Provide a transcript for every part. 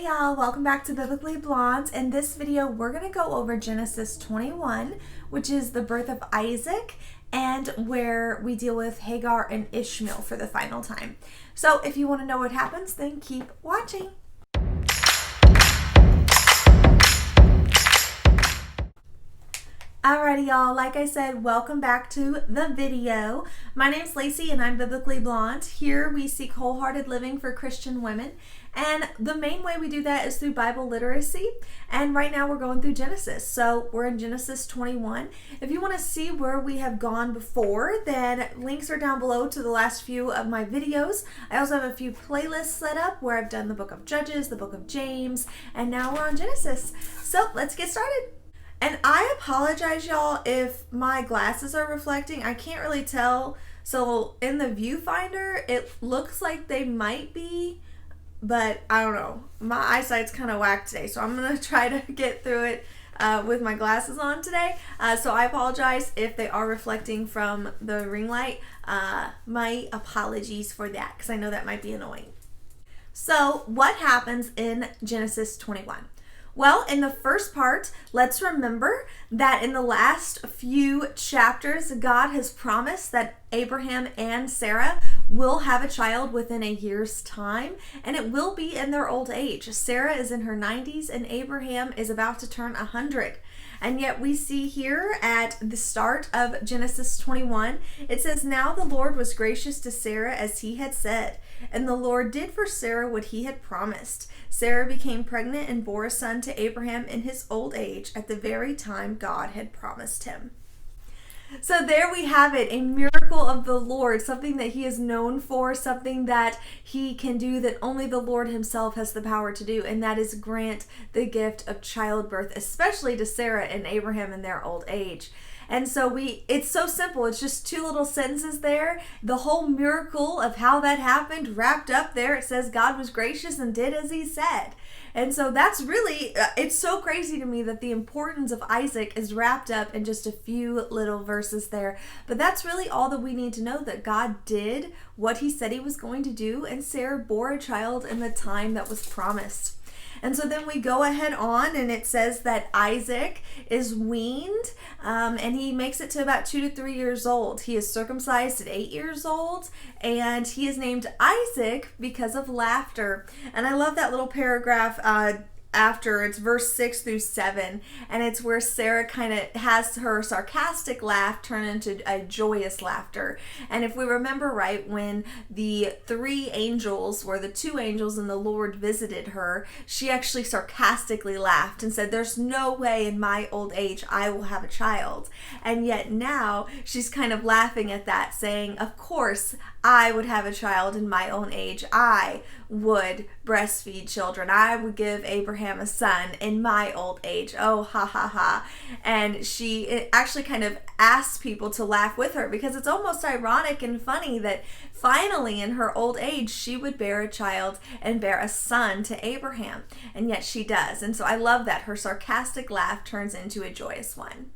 Hey y'all, welcome back to Biblically Blonde. In this video, we're going to go over Genesis 21, which is the birth of Isaac, and where we deal with Hagar and Ishmael for the final time. So if you want to know what happens, then keep watching. Alrighty y'all, like I said, welcome back to the video. My name's Lacey and I'm Biblically Blonde. Here we seek wholehearted living for Christian women, and the main way we do that is through Bible literacy. And right now we're going through Genesis. So we're in Genesis 21. If you want to see where we have gone before, then links are down below to the last few of my videos. I also have a few playlists set up where I've done the book of Judges, the book of James, and now we're on Genesis. So let's get started. And I apologize, y'all, if my glasses are reflecting. I can't really tell. So in the viewfinder, it looks like they might be, but I don't know. My eyesight's kind of whack today, so I'm going to try to get through it with my glasses on today. So I apologize if they are reflecting from the ring light. My apologies for that, because I know that might be annoying. So what happens in Genesis 21? Well, in the first part, let's remember that in the last few chapters, God has promised that Abraham and Sarah will have a child within a year's time, and it will be in their old age. Sarah is in her 90s, and Abraham is about to turn 100. And yet we see here at the start of Genesis 21, it says, "Now the Lord was gracious to Sarah as he had said, and the Lord did for Sarah what he had promised. Sarah became pregnant and bore a son to Abraham in his old age at the very time God had promised him." So there we have it, a miracle of the Lord, something that he is known for, something that he can do that only the Lord himself has the power to do, and that is grant the gift of childbirth, especially to Sarah and Abraham in their old age. And so it's so simple. It's just two little sentences there. The whole miracle of how that happened wrapped up there. It says God was gracious and did as he said. And so that's really, it's so crazy to me that the importance of Isaac is wrapped up in just a few little verses there. But that's really all that we need to know, that God did what he said he was going to do, and Sarah bore a child in the time that was promised. And so then we go ahead on, and it says that Isaac is weaned, and he makes it to about 2 to 3 years old. He is circumcised at 8 years old, and he is named Isaac because of laughter. And I love that little paragraph after. It's verse 6 through 7, and it's where Sarah kind of has her sarcastic laugh turn into a joyous laughter. And if we remember right, when the 3 angels were the 2 angels and the Lord visited her, she actually sarcastically laughed and said, "There's no way in my old age I will have a child." And yet now she's kind of laughing at that, saying, "Of course I would have a child in my own age. I would breastfeed children. I would give Abraham a son in my old age. Oh, ha, ha, ha." And she actually kind of asks people to laugh with her, because it's almost ironic and funny that finally in her old age she would bear a child and bear a son to Abraham. And yet she does. And so I love that her sarcastic laugh turns into a joyous one.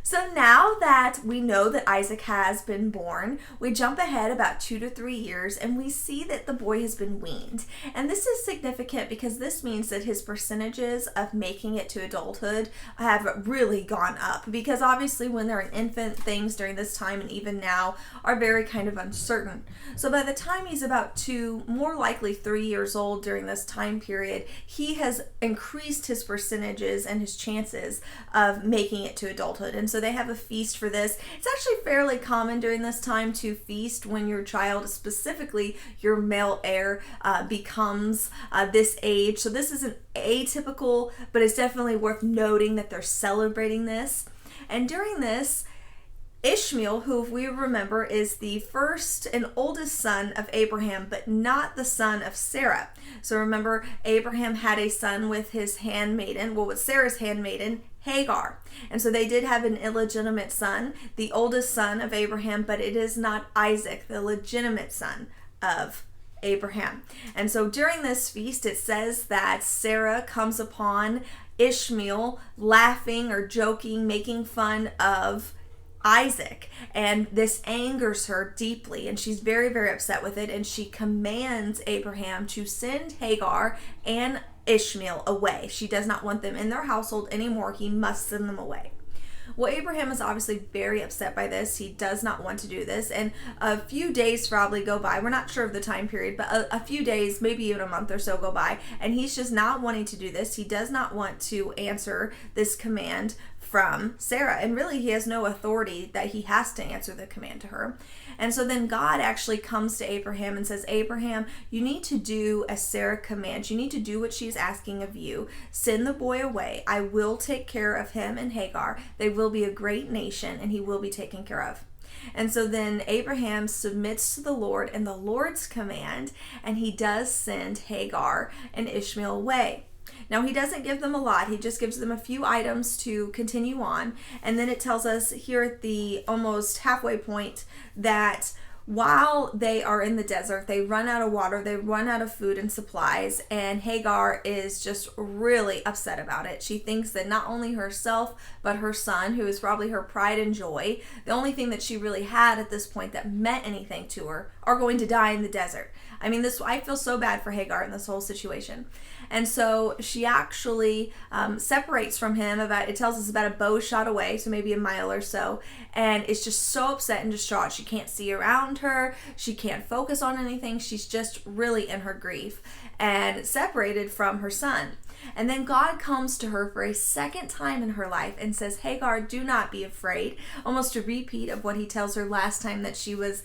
So now that we know that Isaac has been born, we jump ahead about 2 to 3 years, and we see that the boy has been weaned. And this is significant because this means that his percentages of making it to adulthood have really gone up, because obviously when they're an infant, things during this time and even now are very kind of uncertain. So by the time he's about 2, more likely 3 years old during this time period, he has increased his percentages and his chances of making it to adulthood. And so they have a feast for this. It's actually fairly common during this time to feast when your child, specifically your male heir, becomes this age. So this isn't atypical, but it's definitely worth noting that they're celebrating this. And during this, Ishmael, who if we remember is the first and oldest son of Abraham, but not the son of Sarah. So remember, Abraham had a son with his handmaiden, with Sarah's handmaiden, Hagar. And so they did have an illegitimate son, the oldest son of Abraham, but it is not Isaac, the legitimate son of Abraham. And so during this feast, it says that Sarah comes upon Ishmael laughing or joking, making fun of Isaac, and this angers her deeply, and she's very, very upset with it, and she commands Abraham to send Hagar and Ishmael away. She does not want them in their household anymore. He must send them away. Well, Abraham is obviously very upset by this. He does not want to do this. And a few days probably go by. We're not sure of the time period, but a few days, maybe even a month or so go by. And he's just not wanting to do this. He does not want to answer this command from Sarah. And really, he has no authority that he has to answer the command to her. And so then God actually comes to Abraham and says, Abraham, you need to do as Sarah commands. You need to do what she's asking of you. Send the boy away. I will take care of him and Hagar. They will be a great nation, and he will be taken care of. And so then Abraham submits to the Lord and the Lord's command, and he does send Hagar and Ishmael away. Now, he doesn't give them a lot. He just gives them a few items to continue on. And then it tells us here at the almost halfway point that while they are in the desert, they run out of water, they run out of food and supplies, and Hagar is just really upset about it. She thinks that not only herself, but her son, who is probably her pride and joy, the only thing that she really had at this point that meant anything to her, are going to die in the desert. I mean, I feel so bad for Hagar in this whole situation. And so she actually separates from him it tells us about a bow shot away, so maybe a mile or so, and is just so upset and distraught. She can't see around her. She can't focus on anything. She's just really in her grief and separated from her son. And then God comes to her for a second time in her life and says, Hagar, do not be afraid. Almost a repeat of what he tells her last time that she was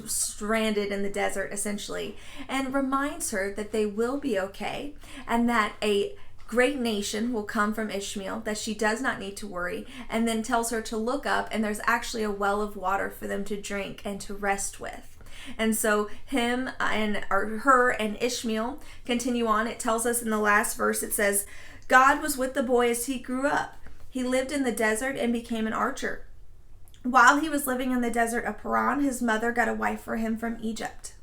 stranded in the desert, essentially. And reminds her that they will be okay and that a great nation will come from Ishmael, that she does not need to worry, and then tells her to look up, and there's actually a well of water for them to drink and to rest with. And so her and Ishmael continue on. It tells us in the last verse, it says, God was with the boy as he grew up. He lived in the desert and became an archer. While he was living in the desert of Paran, his mother got a wife for him from Egypt.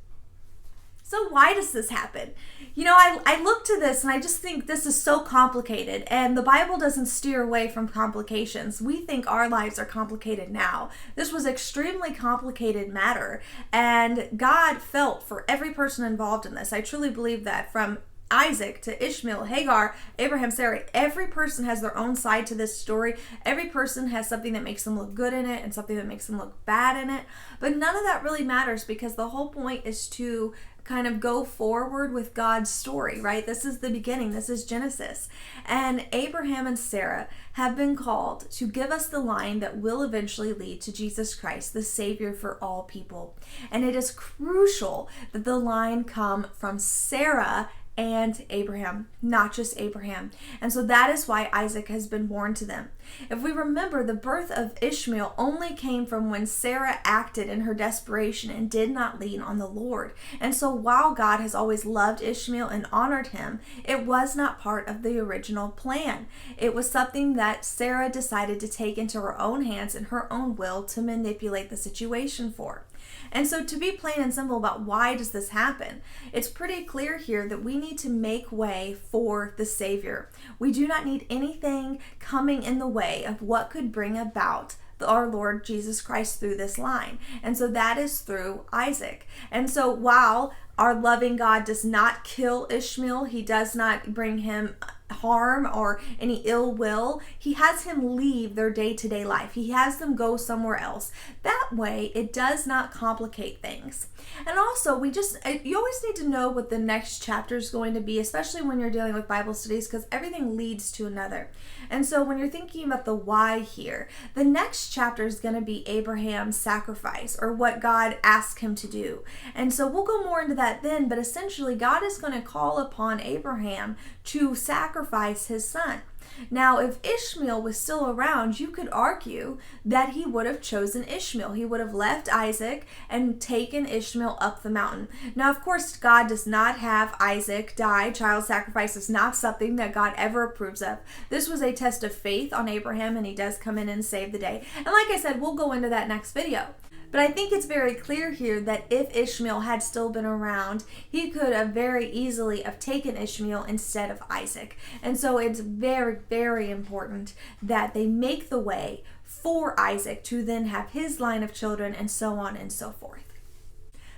So why does this happen? You know, I look to this and I just think this is so complicated, and the Bible doesn't steer away from complications. We think our lives are complicated now. This was extremely complicated matter, and God felt for every person involved in this. I truly believe that, from Isaac to Ishmael, Hagar, Abraham, Sarah, every person has their own side to this story. Every person has something that makes them look good in it and something that makes them look bad in it. But none of that really matters, because the whole point is to kind of go forward with God's story, right? This is the beginning. This is Genesis. And Abraham and Sarah have been called to give us the line that will eventually lead to Jesus Christ, the Savior for all people. And it is crucial that the line come from Sarah and Abraham, not just Abraham. And so that is why Isaac has been born to them. If we remember, the birth of Ishmael only came from when Sarah acted in her desperation and did not lean on the Lord. And so while God has always loved Ishmael and honored him, it was not part of the original plan. It was something that Sarah decided to take into her own hands and her own will to manipulate the situation for. And so, to be plain and simple about why does this happen, it's pretty clear here that we need to make way for the Savior. We do not need anything coming in the way of what could bring about our Lord Jesus Christ through this line. And so that is through Isaac. And so while our loving God does not kill Ishmael, he does not bring him harm or any ill will, he has him leave their day-to-day life. He has them go somewhere else. That way, it does not complicate things. And also, you always need to know what the next chapter is going to be, especially when you're dealing with Bible studies, because everything leads to another. And so when you're thinking about the why here, the next chapter is going to be Abraham's sacrifice, or what God asked him to do. And so we'll go more into that then, but essentially God is going to call upon Abraham to sacrifice his son. Now, if Ishmael was still around, you could argue that he would have chosen Ishmael. He would have left Isaac and taken Ishmael up the mountain. Now, of course, God does not have Isaac die. Child sacrifice is not something that God ever approves of. This was a test of faith on Abraham, and he does come in and save the day. And like I said, we'll go into that next video. But I think it's very clear here that if Ishmael had still been around, he could have very easily have taken Ishmael instead of Isaac. And so it's very, very important that they make the way for Isaac to then have his line of children, and so on and so forth.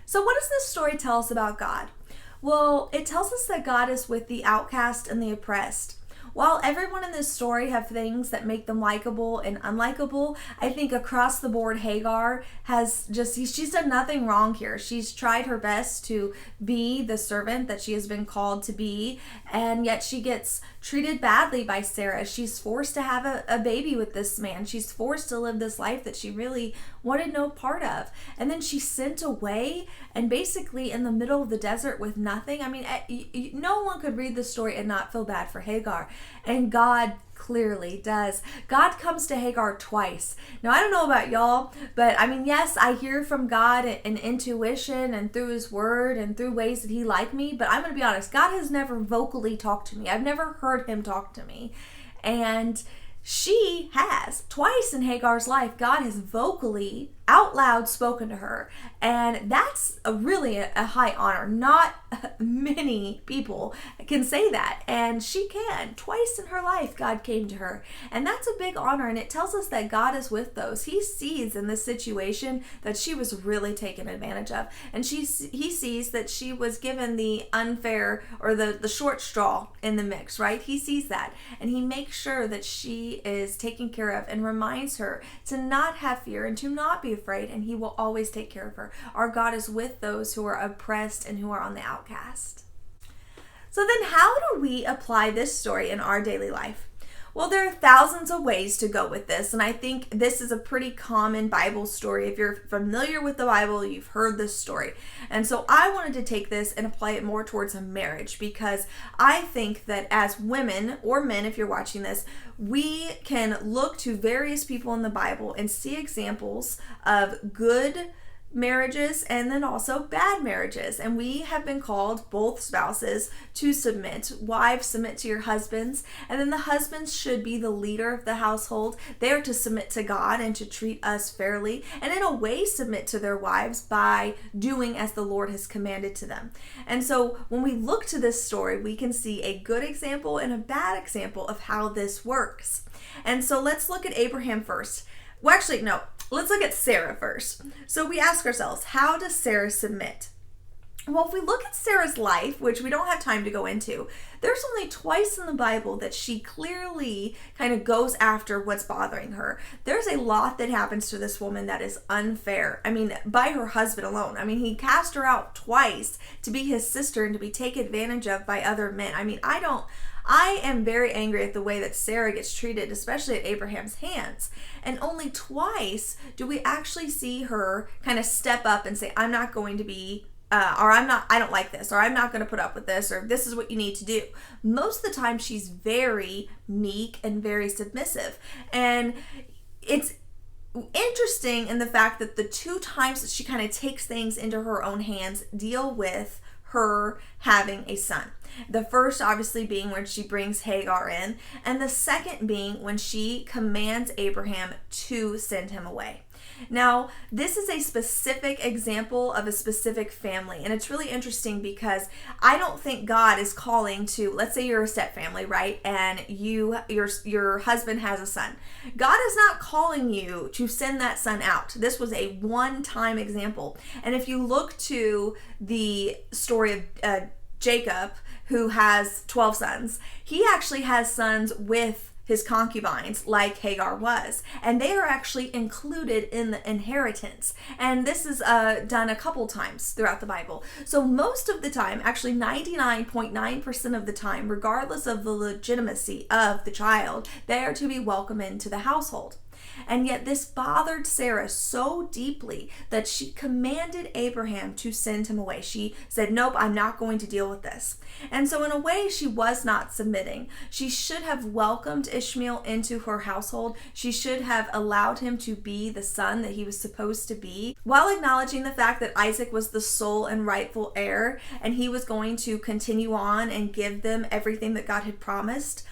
So what does this story tell us about God? Well, it tells us that God is with the outcast and the oppressed. While everyone in this story have things that make them likable and unlikable, I think across the board Hagar she's done nothing wrong here. She's tried her best to be the servant that she has been called to be, and yet she gets treated badly by Sarah. She's forced to have a baby with this man. She's forced to live this life that she really wanted no part of. And then she's sent away and basically in the middle of the desert with nothing. I mean, no one could read this story and not feel bad for Hagar. And God clearly does. God comes to Hagar twice. Now, I don't know about y'all, but I mean, yes, I hear from God in intuition and through his word and through ways that he liked me, but I'm going to be honest, God has never vocally talked to me. I've never heard him talk to me. And she has. Twice in Hagar's life, God has vocally, out loud spoken to her. And that's really a high honor. Not many people can say that. And she can. Twice in her life, God came to her. And that's a big honor. And it tells us that God is with those. He sees in this situation that she was really taken advantage of. And he sees that she was given the unfair or the short straw in the mix, right? He sees that. And he makes sure that she is taken care of and reminds her to not have fear and to not be afraid, and he will always take care of her. Our God is with those who are oppressed and who are on the outcast. So then how do we apply this story in our daily life? Well, there are thousands of ways to go with this, and I think this is a pretty common Bible story. If you're familiar with the Bible, you've heard this story. And so I wanted to take this and apply it more towards a marriage, because I think that as women, or men if you're watching this, we can look to various people in the Bible and see examples of good marriages and then also bad marriages. And we have been called, both spouses, to submit. Wives, submit to your husbands. And then the husbands should be the leader of the household. They are to submit to God and to treat us fairly, and in a way submit to their wives by doing as the Lord has commanded to them. And so when we look to this story, we can see a good example and a bad example of how this works. And so let's look at Abraham first. Well, actually, no. Let's look at Sarah first. So we ask ourselves, how does Sarah submit? Well, if we look at Sarah's life, which we don't have time to go into, there's only twice in the Bible that she clearly kind of goes after what's bothering her. There's a lot that happens to this woman that is unfair. I mean, by her husband alone. I mean, he cast her out twice to be his sister and to be taken advantage of by other men. I mean, I am very angry at the way that Sarah gets treated, especially at Abraham's hands. And only twice do we actually see her kind of step up and say, I'm not going to be, I don't like this, or I'm not going to put up with this, or this is what you need to do. Most of the time she's very meek and very submissive. And it's interesting in the fact that the two times that she kind of takes things into her own hands deal with her having a son. The first obviously being when she brings Hagar in, and the second being when she commands Abraham to send him away. Now, this is a specific example of a specific family, and it's really interesting because I don't think God is calling to, let's say you're a step family, right? And your husband has a son. God is not calling you to send that son out. This was a one-time example. And if you look to the story of Jacob, who has 12 sons, he actually has sons with his concubines, like Hagar was, and they are actually included in the inheritance. And this is done a couple times throughout the Bible. So most of the time, actually 99.9% of the time, regardless of the legitimacy of the child, they are to be welcome into the household. And yet this bothered Sarah so deeply that she commanded Abraham to send him away. She said, nope, I'm not going to deal with this. And so in a way, she was not submitting. She should have welcomed Ishmael into her household. She should have allowed him to be the son that he was supposed to be, while acknowledging the fact that Isaac was the sole and rightful heir, and he was going to continue on and give them everything that God had promised,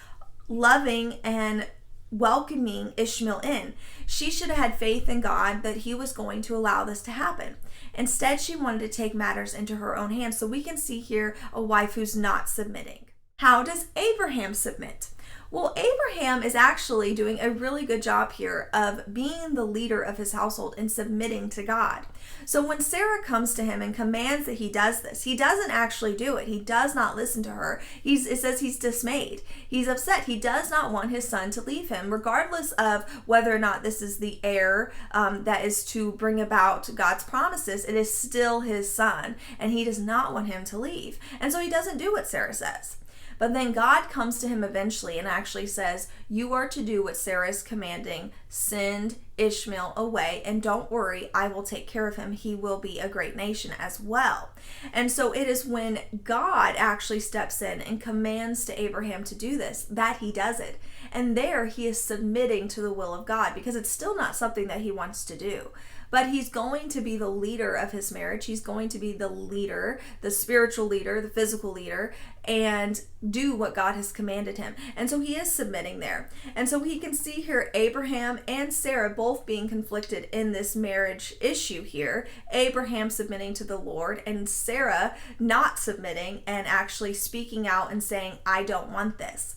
loving and welcoming Ishmael in. She should have had faith in God that he was going to allow this to happen. Instead, she wanted to take matters into her own hands. So we can see here a wife who's not submitting. How does Abraham submit? Well, Abraham is actually doing a really good job here of being the leader of his household and submitting to God. So when Sarah comes to him and commands that he does this, he doesn't actually do it. He does not listen to her. It says he's dismayed. He's upset. He does not want his son to leave him, regardless of whether or not this is the heir that is to bring about God's promises. It is still his son, and he does not want him to leave. And so he doesn't do what Sarah says. But then God comes to him eventually and actually says, you are to do what Sarah is commanding. Send Ishmael away, and don't worry, I will take care of him. He will be a great nation as well. And so it is when God actually steps in and commands to Abraham to do this, that he does it. And there he is submitting to the will of God, because it's still not something that he wants to do. But he's going to be the leader of his marriage. He's going to be the leader, the spiritual leader, the physical leader, and do what God has commanded him. And so he is submitting there. And so he can see here Abraham and Sarah both being conflicted in this marriage issue here. Abraham submitting to the Lord, and Sarah not submitting and actually speaking out and saying, I don't want this.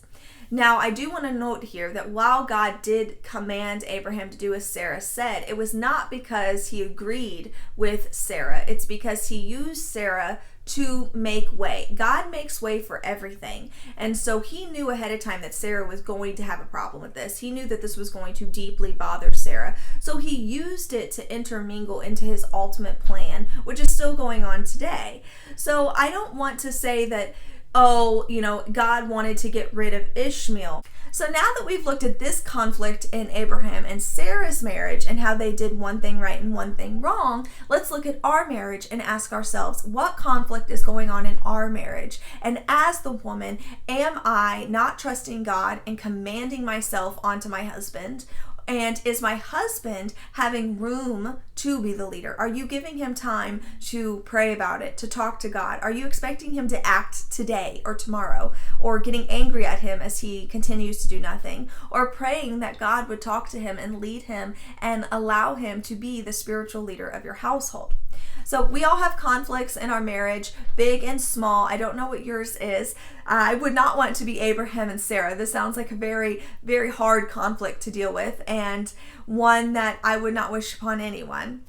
Now, I do want to note here that while God did command Abraham to do as Sarah said, it was not because he agreed with Sarah. It's because he used Sarah to make way. God makes way for everything. And so he knew ahead of time that Sarah was going to have a problem with this. He knew that this was going to deeply bother Sarah. So he used it to intermingle into his ultimate plan, which is still going on today. So I don't want to say that, God wanted to get rid of Ishmael. So now that we've looked at this conflict in Abraham and Sarah's marriage and how they did one thing right and one thing wrong, let's look at our marriage and ask ourselves, what conflict is going on in our marriage? And as the woman, am I not trusting God and commanding myself onto my husband? And is my husband having room to be the leader? Are you giving him time to pray about it, to talk to God? Are you expecting him to act today or tomorrow? Or getting angry at him as he continues to do nothing? Or praying that God would talk to him and lead him and allow him to be the spiritual leader of your household? So we all have conflicts in our marriage, big and small. I don't know what yours is. I would not want to be Abraham and Sarah. This sounds like a very, very hard conflict to deal with, and one that I would not wish upon anyone.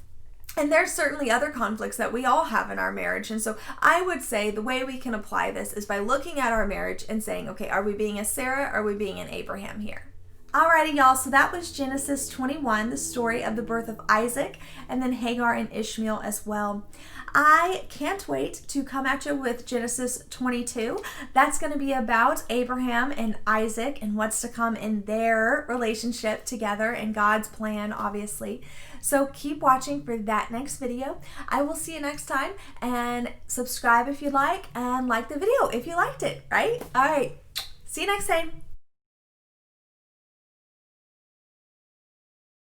And there's certainly other conflicts that we all have in our marriage. And so I would say the way we can apply this is by looking at our marriage and saying, okay, are we being a Sarah or are we being an Abraham here? Alrighty, y'all, so that was Genesis 21, the story of the birth of Isaac, and then Hagar and Ishmael as well. I can't wait to come at you with Genesis 22. That's going to be about Abraham and Isaac and what's to come in their relationship together and God's plan, obviously. So keep watching for that next video. I will see you next time, and subscribe if you like, and like the video if you liked it, right? All right, see you next time.